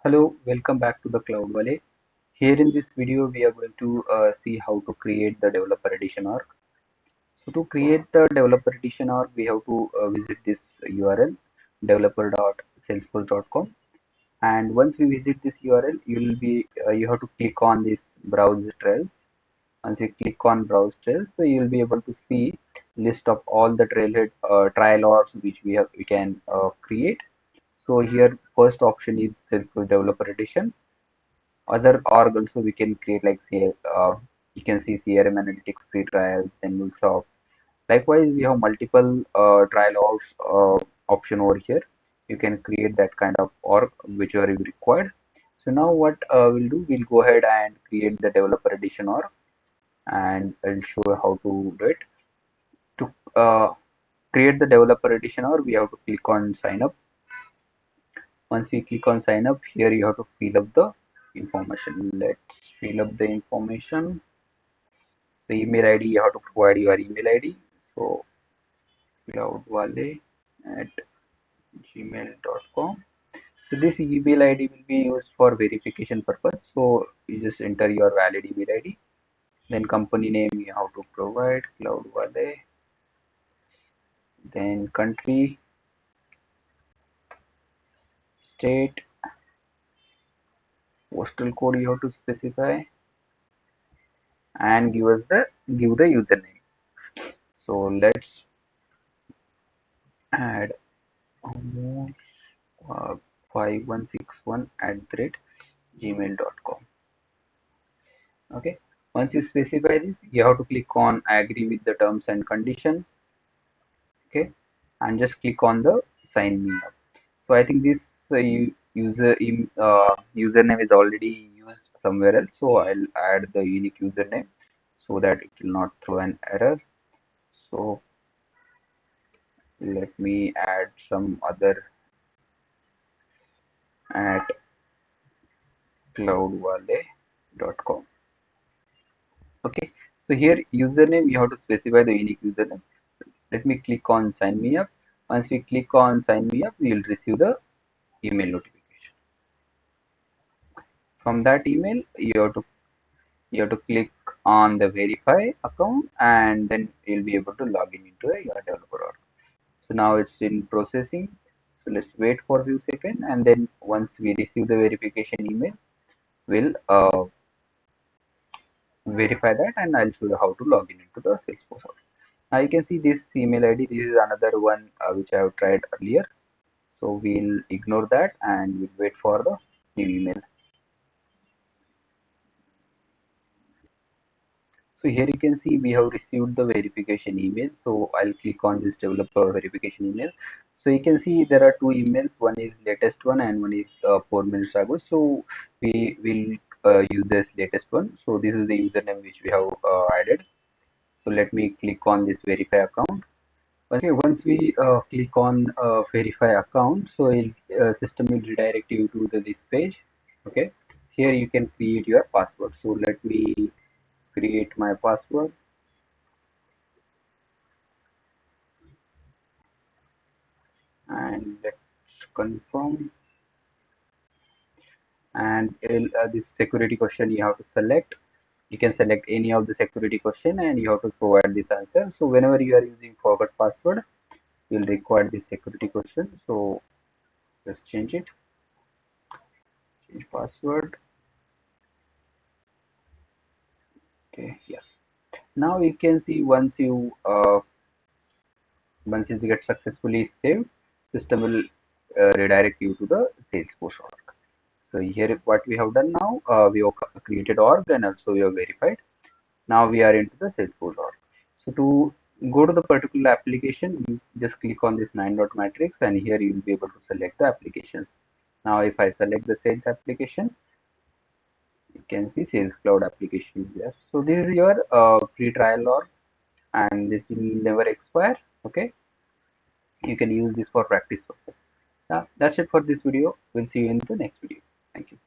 Hello, welcome back to the Cloud Valley. Here in this video, we are going to see how to create the developer edition org. So to create the developer edition org, we have to visit this URL developer.salesforce.com. And once we visit this URL, you have to click on this browse trails. Once you click on browse trails, so you will be able to see list of all the trailhead trial orgs which we can create. So here first option is Salesforce Developer Edition. Other org also we can create like you can see CRM analytics free trials, then MuleSoft. Likewise, we have multiple trial orgs option over here. You can create that kind of org whichever is required. So now what we'll do, we'll go ahead and create the developer edition org, and I'll show you how to do it. To create the developer edition org, we have to click on sign up. Once we click on sign up, here you have to fill up the information. Let's fill up the information. So email ID, you have to provide your email ID. So cloudwale at gmail.com. So this email ID will be used for verification purpose. So you just enter your valid email ID. Then company name you have to provide cloudwale. Then country, state, postal code you have to specify, and give the username. So let's add almost 5161 at the rate gmail.com. Okay, once you specify this, you have to click on agree with the terms and condition. Okay, and just click on the sign me up. So I think this username is already used somewhere else, so I'll add the unique username so that it will not throw an error. So let me add some other at cloudwale.com. Okay, so here username you have to specify the unique username. Let me click on sign me up. Once we click on sign me up, we will receive the email notification. From that email, you have to click on the verify account, and then you'll be able to log in into your developer org. So now it's in processing. So let's wait for a few seconds, and then once we receive the verification email, we'll verify that, and I'll show you how to log in into the Salesforce org. Now you can see this email ID. This is another one which I have tried earlier. So we'll ignore that and we'll wait for the new email. So here you can see we have received the verification email. So I'll click on this developer verification email. So you can see there are two emails. One is latest one and one is 4 minutes ago. So we will use this latest one. So this is the username which we have added. So let me click on this verify account. Okay, once we click on verify account, so system will redirect you to this page. Okay, here you can create your password. So let me create my password, and let's confirm. And this security question you have to select. You can select any of the security question, and you have to provide this answer. So whenever you are using forgot password, you'll require this security question. So just change it. Change password. Okay, yes. Now you can see once you get successfully saved, system will redirect you to the Salesforce org. So here what we have done now, we have created org and also we have verified. Now we are into the Salesforce org. So to go to the particular application, you just click on this 9-dot matrix, and here you will be able to select the applications. Now if I select the sales application, you can see Sales Cloud application is there. So this is your free trial org, and this will never expire. Okay, you can use this for practice purpose. That's it for this video. We'll see you in the next video. Thank you.